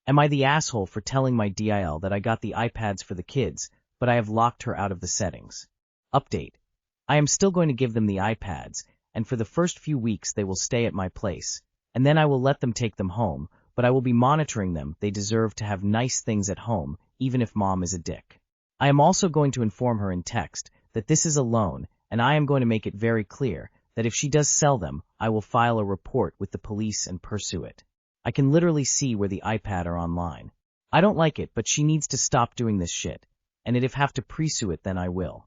Am I the asshole for telling my DIL that I got the iPads for the kids, but I have locked her out of the settings? Update. I am still going to give them the iPads, and for the first few weeks they will stay at my place, and then I will let them take them home, but I will be monitoring them. They deserve to have nice things at home, even if mom is a dick. I am also going to inform her in text that this is a loan, and I am going to make it very clear that if she does sell them, I will file a report with the police and pursue it. I can literally see where the iPad are online. I don't like it, but she needs to stop doing this shit, and if have to pursue it, then I will.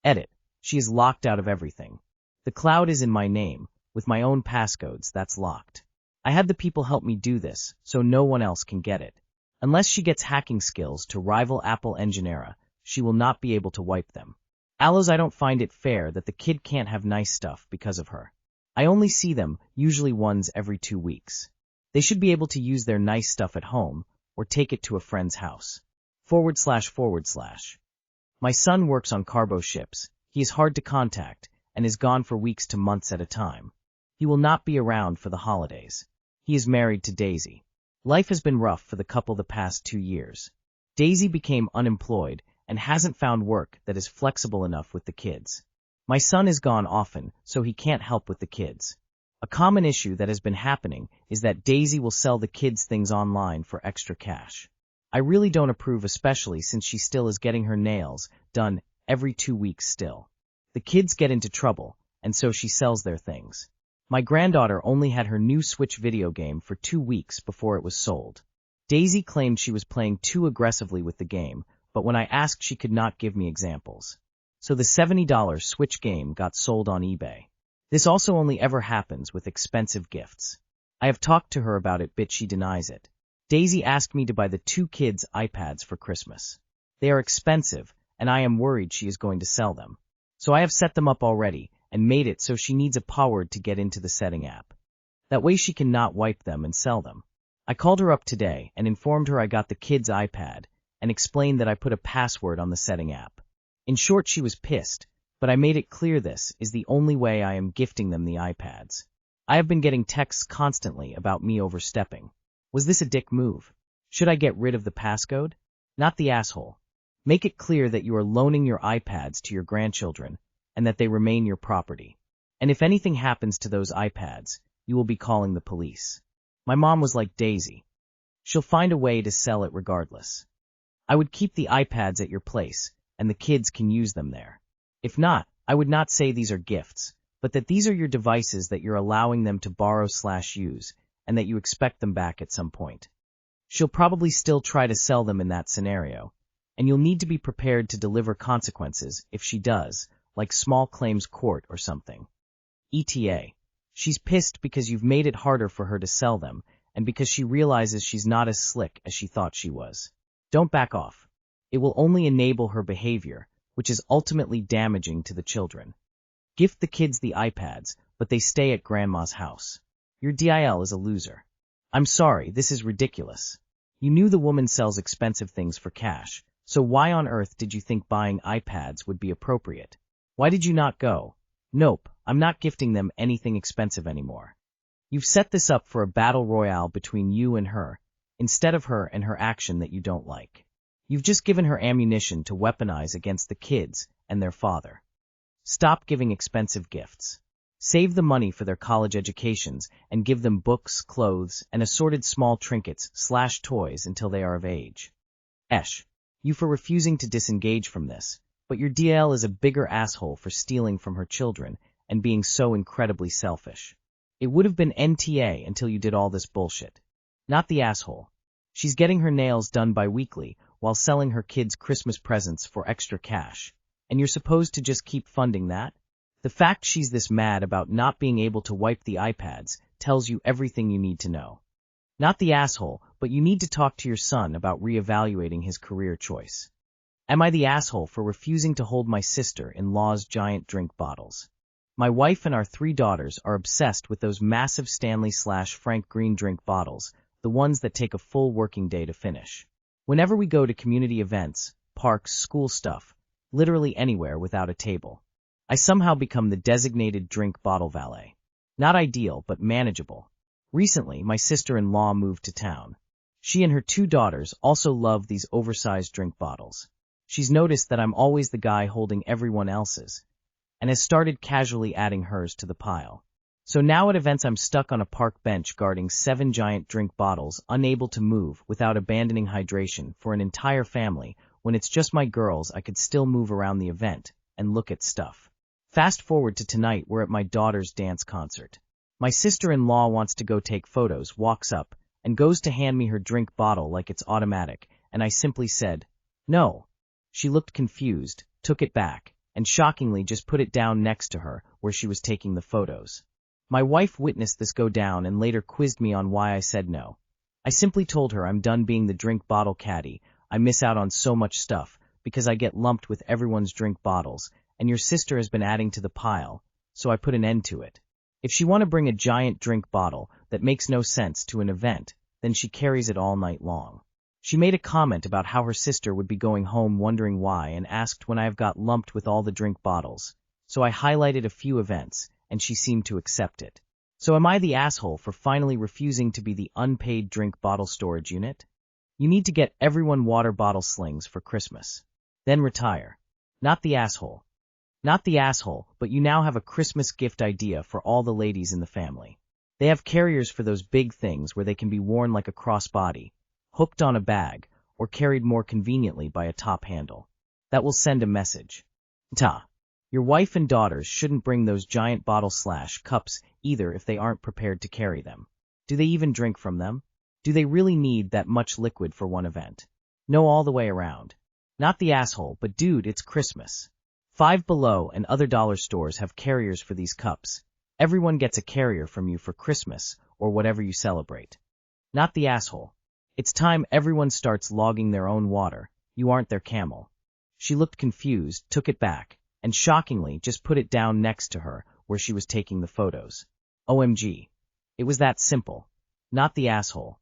Edit. She is locked out of everything. The cloud is in my name, with my own passcodes. That's locked. I had the people help me do this, so no one else can get it. Unless she gets hacking skills to rival Apple Engineera, she will not be able to wipe them. Aloes, I don't find it fair that the kid can't have nice stuff because of her. I only see them, usually once every 2 weeks. They should be able to use their nice stuff at home, or take it to a friend's house. //. My son works on cargo ships. He is hard to contact, and is gone for weeks to months at a time. He will not be around for the holidays. He is married to Daisy. Life has been rough for the couple the past 2 years. Daisy became unemployed and hasn't found work that is flexible enough with the kids. My son is gone often, so he can't help with the kids. A common issue that has been happening is that Daisy will sell the kids things online for extra cash. I really don't approve, especially since she still is getting her nails done every 2 weeks still. The kids get into trouble, and so she sells their things. My granddaughter only had her new Switch video game for 2 weeks before it was sold. Daisy claimed she was playing too aggressively with the game, but when I asked she could not give me examples. So the $70 Switch game got sold on eBay. This also only ever happens with expensive gifts. I have talked to her about it, but she denies it. Daisy asked me to buy the 2 kids iPads for Christmas. They are expensive, and I am worried she is going to sell them. So I have set them up already, and made it so she needs a password to get into the setting app. That way she cannot wipe them and sell them. I called her up today and informed her I got the kids' iPad, and explained that I put a password on the setting app. In short, she was pissed, but I made it clear this is the only way I am gifting them the iPads. I have been getting texts constantly about me overstepping. Was this a dick move? Should I get rid of the passcode? Not the asshole. Make it clear that you are loaning your iPads to your grandchildren, and that they remain your property. And if anything happens to those iPads, you will be calling the police. My mom was like Daisy. She'll find a way to sell it regardless. I would keep the iPads at your place, and the kids can use them there. If not, I would not say these are gifts, but that these are your devices that you're allowing them to borrow/use, and that you expect them back at some point. She'll probably still try to sell them in that scenario, and you'll need to be prepared to deliver consequences if she does, like small claims court or something. ETA. She's pissed because you've made it harder for her to sell them, and because she realizes she's not as slick as she thought she was. Don't back off. It will only enable her behavior, which is ultimately damaging to the children. Gift the kids the iPads, but they stay at grandma's house. Your DIL is a loser. I'm sorry, this is ridiculous. You knew the woman sells expensive things for cash, so why on earth did you think buying iPads would be appropriate? Why did you not go, nope, I'm not gifting them anything expensive anymore? You've set this up for a battle royale between you and her, instead of her and her action that you don't like. You've just given her ammunition to weaponize against the kids and their father. Stop giving expensive gifts. Save the money for their college educations and give them books, clothes, and assorted small trinkets/toys until they are of age. You for refusing to disengage from this, but your DL is a bigger asshole for stealing from her children and being so incredibly selfish. It would have been NTA until you did all this bullshit. Not the asshole. She's getting her nails done bi-weekly while selling her kids Christmas presents for extra cash, and you're supposed to just keep funding that? The fact she's this mad about not being able to wipe the iPads tells you everything you need to know. Not the asshole, but you need to talk to your son about reevaluating his career choice. Am I the asshole for refusing to hold my sister-in-law's giant drink bottles? My wife and our 3 daughters are obsessed with those massive Stanley/Frank Green drink bottles, the ones that take a full working day to finish. Whenever we go to community events, parks, school stuff, literally anywhere without a table, I somehow become the designated drink bottle valet. Not ideal, but manageable. Recently, my sister-in-law moved to town. She and her 2 daughters also love these oversized drink bottles. She's noticed that I'm always the guy holding everyone else's, and has started casually adding hers to the pile. So now at events I'm stuck on a park bench guarding 7 giant drink bottles, unable to move without abandoning hydration for an entire family. When it's just my girls, I could still move around the event and look at stuff. Fast forward to tonight, we're at my daughter's dance concert. My sister-in-law wants to go take photos, walks up, and goes to hand me her drink bottle like it's automatic, and I simply said, "No." She looked confused, took it back, and shockingly just put it down next to her where she was taking the photos. My wife witnessed this go down and later quizzed me on why I said no. I simply told her I'm done being the drink bottle caddy. I miss out on so much stuff because I get lumped with everyone's drink bottles, and your sister has been adding to the pile, so I put an end to it. If she want to bring a giant drink bottle that makes no sense to an event, then she carries it all night long. She made a comment about how her sister would be going home wondering why and asked when I have got lumped with all the drink bottles. So I highlighted a few events, and she seemed to accept it. So am I the asshole for finally refusing to be the unpaid drink bottle storage unit? You need to get everyone water bottle slings for Christmas. Then retire. Not the asshole. Not the asshole, but you now have a Christmas gift idea for all the ladies in the family. They have carriers for those big things where they can be worn like a crossbody, hooked on a bag, or carried more conveniently by a top handle. That will send a message. Your wife and daughters shouldn't bring those giant bottle/cups either if they aren't prepared to carry them. Do they even drink from them? Do they really need that much liquid for one event? No, all the way around. Not the asshole, but dude, it's Christmas. Five Below and other dollar stores have carriers for these cups. Everyone gets a carrier from you for Christmas or whatever you celebrate. Not the asshole. It's time everyone starts logging their own water. You aren't their camel. She looked confused, took it back, and shockingly just put it down next to her where she was taking the photos. OMG. It was that simple. Not the asshole.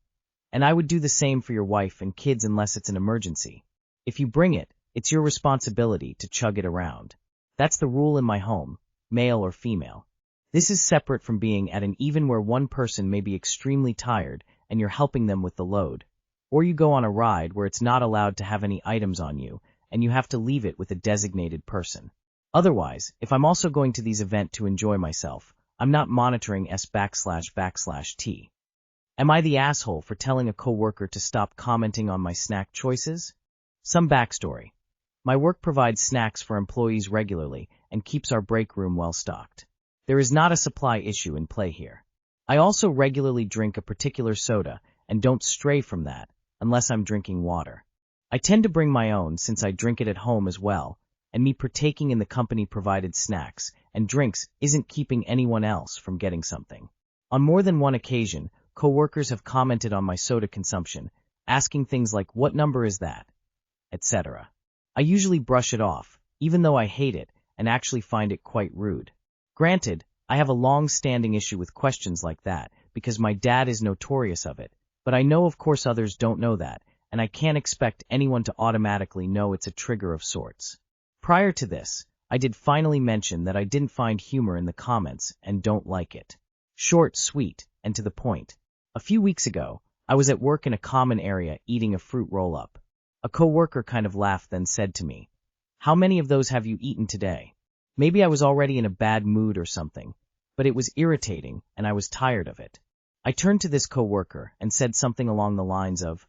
And I would do the same for your wife and kids unless it's an emergency. If you bring it, it's your responsibility to chug it around. That's the rule in my home, male or female. This is separate from being at an even where one person may be extremely tired and you're helping them with the load. Or you go on a ride where it's not allowed to have any items on you and you have to leave it with a designated person. Otherwise, if I'm also going to these events to enjoy myself, I'm not monitoring S//T. Am I the asshole for telling a coworker to stop commenting on my snack choices? Some backstory. My work provides snacks for employees regularly and keeps our break room well stocked. There is not a supply issue in play here. I also regularly drink a particular soda and don't stray from that unless I'm drinking water. I tend to bring my own since I drink it at home as well, and me partaking in the company-provided snacks and drinks isn't keeping anyone else from getting something. On more than one occasion, coworkers have commented on my soda consumption, asking things like, "What number is that?" etc. I usually brush it off, even though I hate it and actually find it quite rude. Granted, I have a long-standing issue with questions like that because my dad is notorious of it, but I know of course others don't know that, and I can't expect anyone to automatically know it's a trigger of sorts. Prior to this, I did finally mention that I didn't find humor in the comments and don't like it. Short, sweet, and to the point. A few weeks ago, I was at work in a common area eating a fruit roll-up. A coworker kind of laughed then said to me, "How many of those have you eaten today?" Maybe I was already in a bad mood or something, but it was irritating and I was tired of it. I turned to this coworker and said something along the lines of,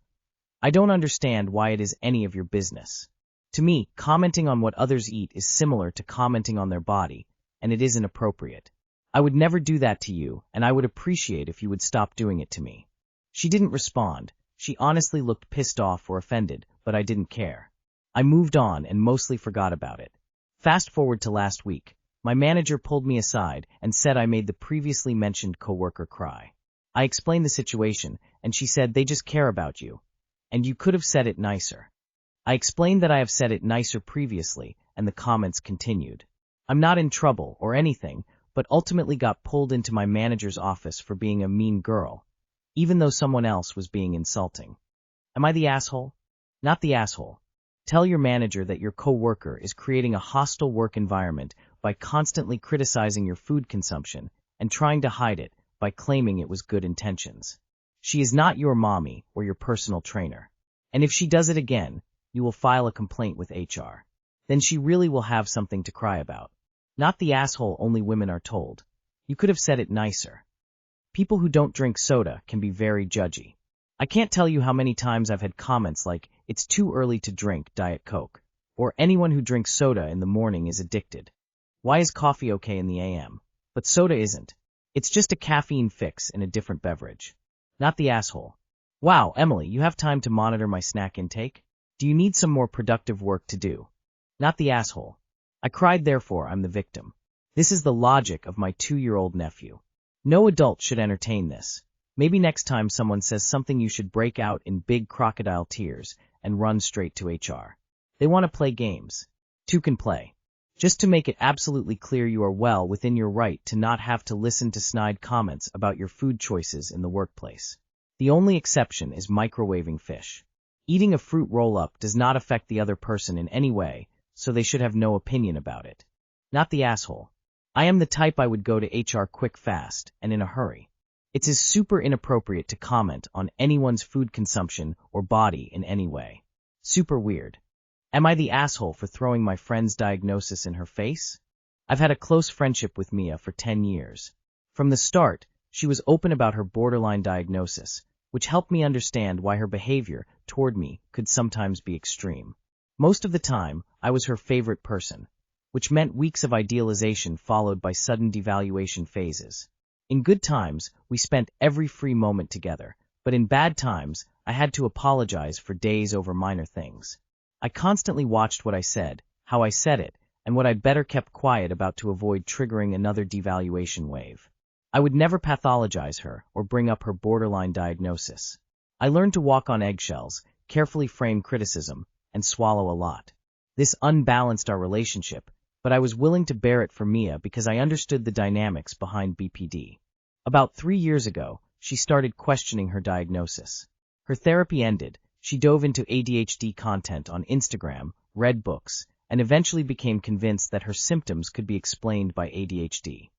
"I don't understand why it is any of your business." To me, commenting on what others eat is similar to commenting on their body, and it isn't appropriate. I would never do that to you, and I would appreciate if you would stop doing it to me. She didn't respond. She honestly looked pissed off or offended, but I didn't care. I moved on and mostly forgot about it. Fast forward to last week. My manager pulled me aside and said I made the previously mentioned coworker cry. I explained the situation, and she said they just care about you, and you could have said it nicer. I explained that I have said it nicer previously, and the comments continued. I'm not in trouble or anything, but ultimately got pulled into my manager's office for being a mean girl, even though someone else was being insulting. Am I the asshole? Not the asshole. Tell your manager that your coworker is creating a hostile work environment by constantly criticizing your food consumption and trying to hide it by claiming it was good intentions. She is not your mommy or your personal trainer. And if she does it again, you will file a complaint with HR. Then she really will have something to cry about. Not the asshole only women are told. You could have said it nicer. People who don't drink soda can be very judgy. I can't tell you how many times I've had comments like, it's too early to drink Diet Coke, or anyone who drinks soda in the morning is addicted. Why is coffee okay in the AM? But soda isn't. It's just a caffeine fix in a different beverage. Not the asshole. Wow, Emily, you have time to monitor my snack intake? Do you need some more productive work to do? Not the asshole. I cried, therefore I'm the victim. This is the logic of my 2-year-old nephew. No adult should entertain this. Maybe next time someone says something you should break out in big crocodile tears and run straight to HR. They want to play games. Two can play. Just to make it absolutely clear, you are well within your right to not have to listen to snide comments about your food choices in the workplace. The only exception is microwaving fish. Eating a fruit roll-up does not affect the other person in any way, so they should have no opinion about it. Not the asshole. I am the type I would go to HR quick, fast, and in a hurry. It is super inappropriate to comment on anyone's food consumption or body in any way. Super weird. Am I the asshole for throwing my friend's diagnosis in her face? I've had a close friendship with Mia for 10 years. From the start, she was open about her borderline diagnosis, which helped me understand why her behavior toward me could sometimes be extreme. Most of the time, I was her favorite person, which meant weeks of idealization followed by sudden devaluation phases. In good times, we spent every free moment together, but in bad times, I had to apologize for days over minor things. I constantly watched what I said, how I said it, and what I'd better kept quiet about to avoid triggering another devaluation wave. I would never pathologize her or bring up her borderline diagnosis. I learned to walk on eggshells, carefully frame criticism, and swallow a lot. This unbalanced our relationship, but I was willing to bear it for Mia because I understood the dynamics behind BPD. About 3 years ago, she started questioning her diagnosis. Her therapy ended, she dove into ADHD content on Instagram, read books, and eventually became convinced that her symptoms could be explained by ADHD.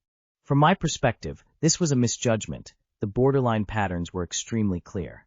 From my perspective, this was a misjudgment. The borderline patterns were extremely clear.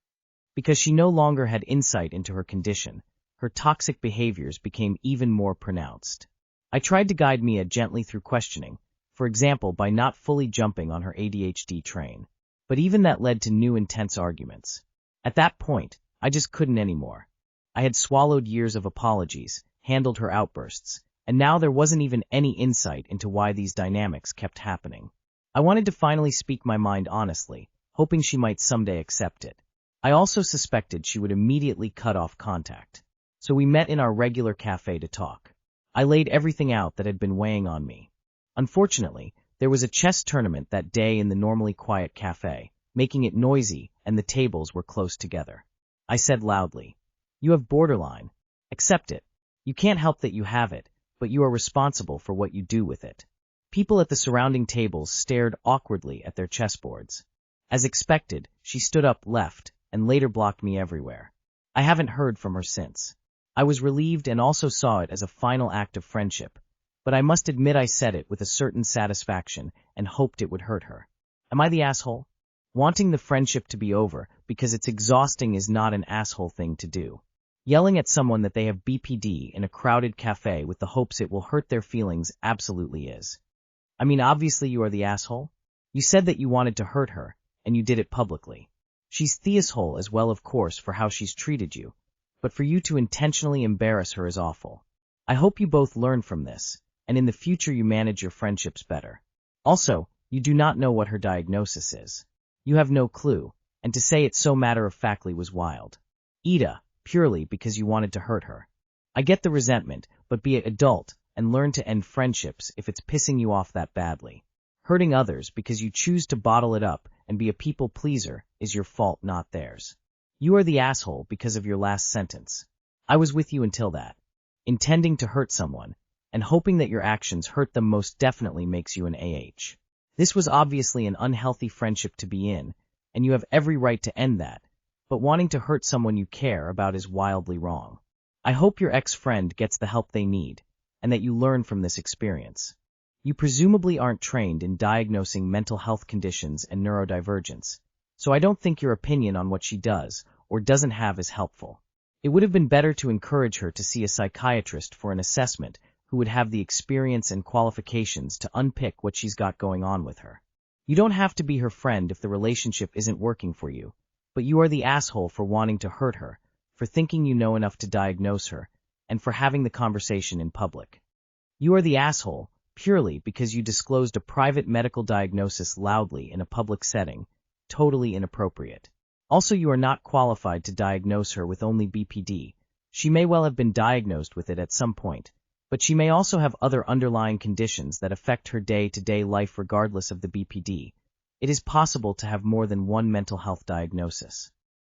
Because she no longer had insight into her condition, her toxic behaviors became even more pronounced. I tried to guide Mia gently through questioning, for example by not fully jumping on her ADHD train. But even that led to new intense arguments. At that point, I just couldn't anymore. I had swallowed years of apologies, handled her outbursts, and now there wasn't even any insight into why these dynamics kept happening. I wanted to finally speak my mind honestly, hoping she might someday accept it. I also suspected she would immediately cut off contact. So we met in our regular cafe to talk. I laid everything out that had been weighing on me. Unfortunately, there was a chess tournament that day in the normally quiet cafe, making it noisy, and the tables were close together. I said loudly, "You have borderline. Accept it. You can't help that you have it, but you are responsible for what you do with it." People at the surrounding tables stared awkwardly at their chessboards. As expected, she stood up, left, and later blocked me everywhere. I haven't heard from her since. I was relieved and also saw it as a final act of friendship, but I must admit I said it with a certain satisfaction and hoped it would hurt her. Am I the asshole? Wanting the friendship to be over because it's exhausting is not an asshole thing to do. Yelling at someone that they have BPD in a crowded cafe with the hopes it will hurt their feelings absolutely is. I mean, obviously you are the asshole. You said that you wanted to hurt her, and you did it publicly. She's the asshole as well, of course, for how she's treated you, but for you to intentionally embarrass her is awful. I hope you both learn from this, and in the future you manage your friendships better. Also, you do not know what her diagnosis is. You have no clue, and to say it so matter-of-factly was wild. AITA, purely because you wanted to hurt her. I get the resentment, but be an adult and learn to end friendships if it's pissing you off that badly. Hurting others because you choose to bottle it up and be a people pleaser is your fault, not theirs. You are the asshole because of your last sentence. I was with you until that. Intending to hurt someone, and hoping that your actions hurt them most definitely makes you an AH. This was obviously an unhealthy friendship to be in, and you have every right to end that, but wanting to hurt someone you care about is wildly wrong. I hope your ex-friend gets the help they need, and that you learn from this experience. You presumably aren't trained in diagnosing mental health conditions and neurodivergence, so I don't think your opinion on what she does or doesn't have is helpful. It would have been better to encourage her to see a psychiatrist for an assessment who would have the experience and qualifications to unpick what she's got going on with her. You don't have to be her friend if the relationship isn't working for you, but you are the asshole for wanting to hurt her, for thinking you know enough to diagnose her, and for having the conversation in public. You are the asshole purely because you disclosed a private medical diagnosis loudly in a public setting, totally inappropriate. Also, you are not qualified to diagnose her with only BPD. She may well have been diagnosed with it at some point, but she may also have other underlying conditions that affect her day-to-day life regardless of the BPD. It is possible to have more than one mental health diagnosis.